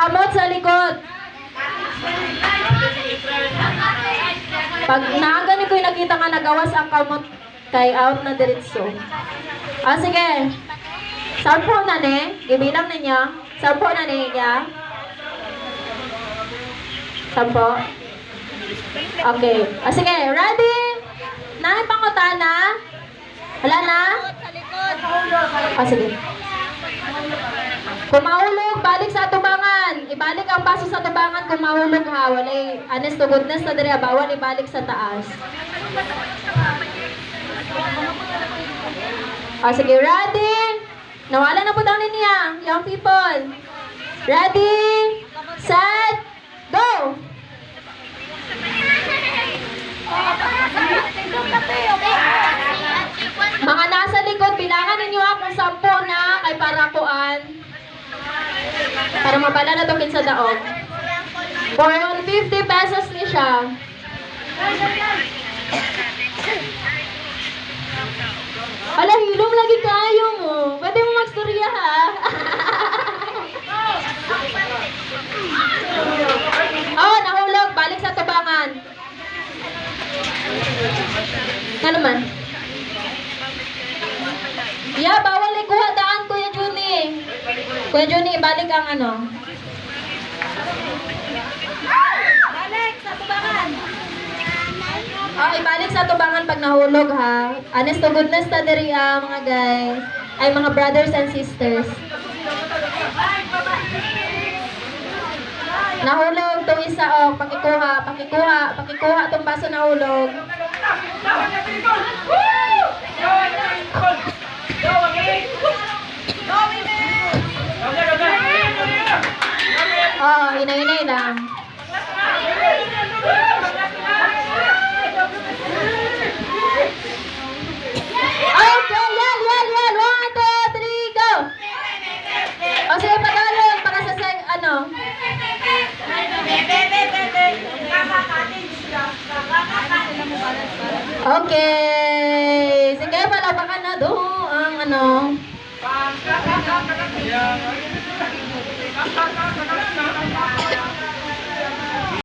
Kamot sa likod. Pag naagani ko yung nakita nga nagawas ang kamot kay out na diretso. Sige. Sampo na ni. Ibilang ninyo. Sampo na niya. Sampo. Okay. Sige. Ready? Nani pangutana? Wala na? Sige. Kung mahulog, balik sa tubangan. Ibalik ang baso sa tubangan kung mahulog ha. Walay honest to goodness na diri. Bawal ibalik sa taas. Sige, ready? Nawala na po daw niya, young people. Ready? Set? Go! Mga nasa likod, bilangan ninyo akong 10 na kay parakuan. Para mabala na to kinsa daog. For 50 pesos ni siya. Ala, hilom lagi kayo mo. Pwede mo magstorya ha. Nahulog. Balik sa tubangan. Ano man? Bawal ikuha daan, Kuya Juni. Kuya Juni, ibalik ang ano. Balik sa tubangan. Ibalik sa tubangan pag nahulog ha. Honest to goodness na diri mga guys. Ay mga brothers and sisters. Nahulog tong isa pakikuha tong baso nahulog. Hinay-hinay lang. Okay, yan. 1, 2, 3, go! Sige, pag-alon, para sa ano. Okay. Sige, palapakan na doon ang ano.